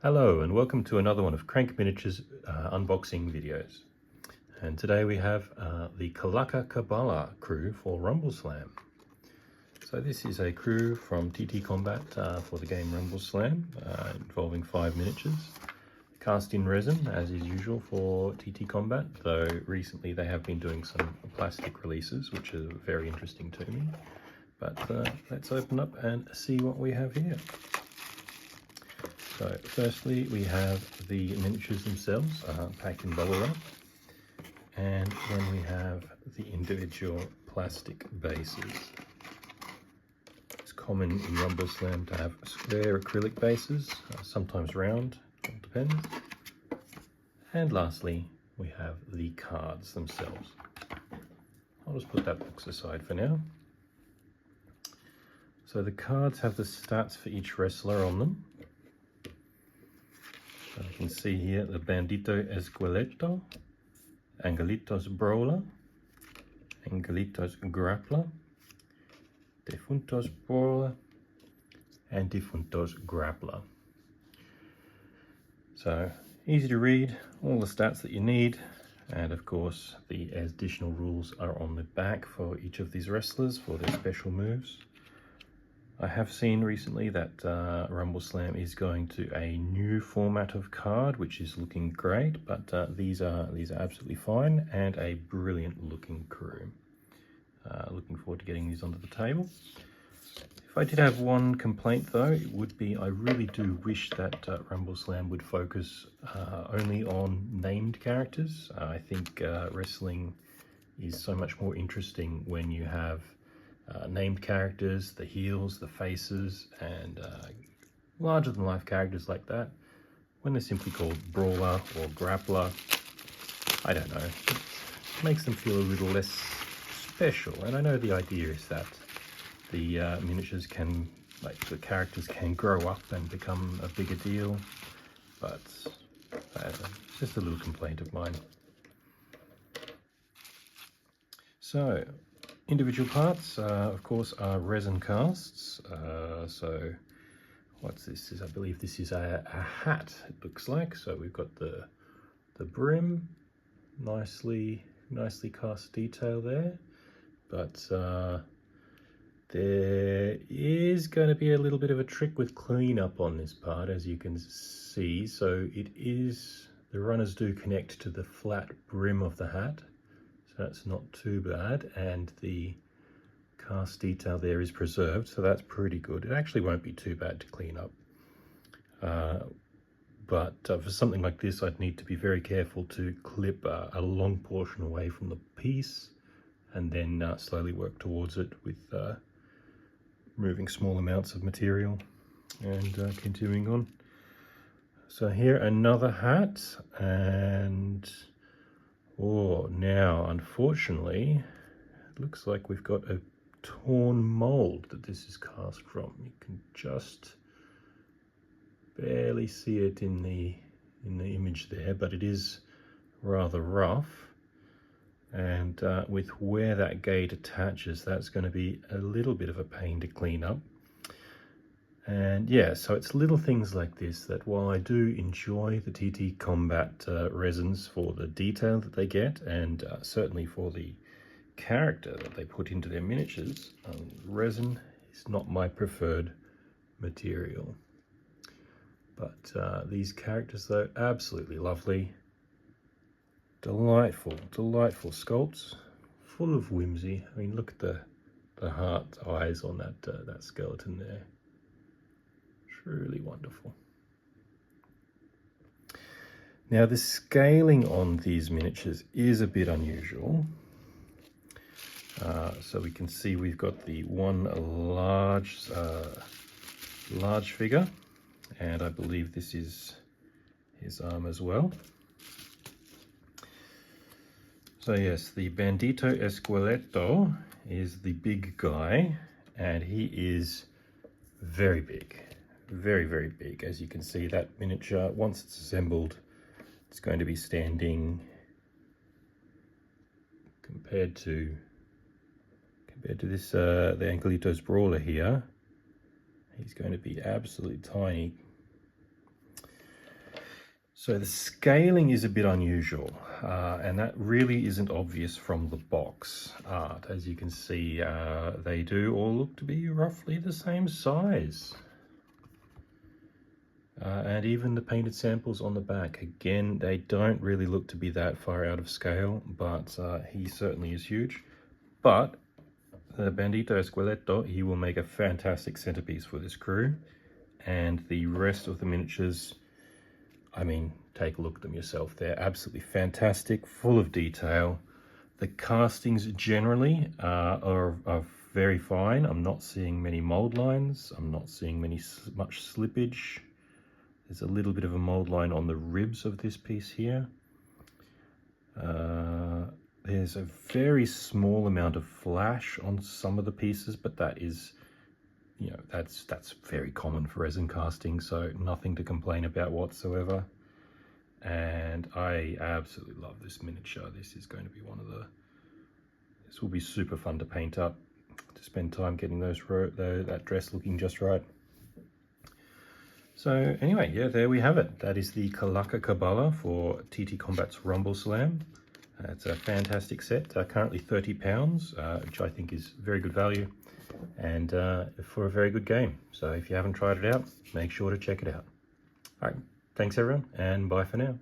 Hello and welcome to another one of Crank Miniatures unboxing videos. And today we have the Calaca Cabala crew for Rumbleslam. So this is a crew from TTCombat for the game Rumbleslam, involving 5 miniatures. Cast in resin as is usual for TTCombat, though recently they have been doing some plastic releases which are very interesting to me. But let's open up and see what we have here. So firstly we have the miniatures themselves packed in bubble wrap, and then we have the individual plastic bases. It's common in Rumbleslam to have square acrylic bases, sometimes round, it depends. And lastly we have the cards themselves. I'll just put that box aside for now. So the cards have the stats for each wrestler on them. So you can see here the Bandito Esqueleto, Angelitos Brawler, Angelitos Grappler, Defuntos Brawler, and Defuntos Grappler. So easy to read, all the stats that you need, and of course the additional rules are on the back for each of these wrestlers for their special moves. I have seen recently that Rumbleslam is going to a new format of card, which is looking great, but these are absolutely fine and a brilliant looking crew. Looking forward to getting these onto the table. If I did have one complaint though, it would be I really do wish that Rumbleslam would focus only on named characters. I think wrestling is so much more interesting when you have named characters, the heels, the faces, and larger than life characters like that. When they're simply called Brawler or Grappler, I don't know, it makes them feel a little less special. And I know the idea is that the miniatures can, like the characters can grow up and become a bigger deal, but it's just a little complaint of mine. So individual parts, of course, are resin casts. So what's this? I believe this is a hat, it looks like. So we've got the brim, nicely cast detail there. But there is going to be a little bit of a trick with cleanup on this part, as you can see. So the runners do connect to the flat brim of the hat. So that's not too bad, and the cast detail there is preserved, so that's pretty good. It actually won't be too bad to clean up. But for something like this, I'd need to be very careful to clip a long portion away from the piece and then slowly work towards it with removing small amounts of material and continuing on. So here, another hat, and now, unfortunately, it looks like we've got a torn mold that this is cast from. You can just barely see it in the image there, but it is rather rough. And with where that gate attaches, that's going to be a little bit of a pain to clean up. And yeah, so it's little things like this that, while I do enjoy the TTCombat resins for the detail that they get, and certainly for the character that they put into their miniatures, resin is not my preferred material. But these characters though, absolutely lovely. Delightful sculpts, full of whimsy. I mean, look at the heart eyes on that skeleton there. Truly wonderful. Now the scaling on these miniatures is a bit unusual. So we can see we've got the one large figure, and I believe this is his arm as well. So yes, the Bandito Esqueleto is the big guy, and he is very big. Very big. As you can see, that miniature, once it's assembled, it's going to be standing compared to this the Angelitos Brawler here. He's going to be absolutely tiny. So the scaling is a bit unusual, and that really isn't obvious from the box art. As you can see, they do all look to be roughly the same size. And even the painted samples on the back, again, they don't really look to be that far out of scale, but he certainly is huge. But the Bandito Esqueleto, he will make a fantastic centerpiece for this crew. And the rest of the miniatures, I mean, take a look at them yourself. They're absolutely fantastic, full of detail. The castings generally are very fine. I'm not seeing many mold lines. I'm not seeing much slippage. There's a little bit of a mold line on the ribs of this piece here. There's a very small amount of flash on some of the pieces, but that is, you know, that's very common for resin casting, so nothing to complain about whatsoever. And I absolutely love this miniature. This is going to be this will be super fun to paint up, to spend time getting that dress looking just right. So anyway, yeah, there we have it. That is the Calaca Cabala for TTCombat's Rumbleslam. It's a fantastic set, currently £30, which I think is very good value, and for a very good game. So if you haven't tried it out, make sure to check it out. All right, thanks everyone, and bye for now.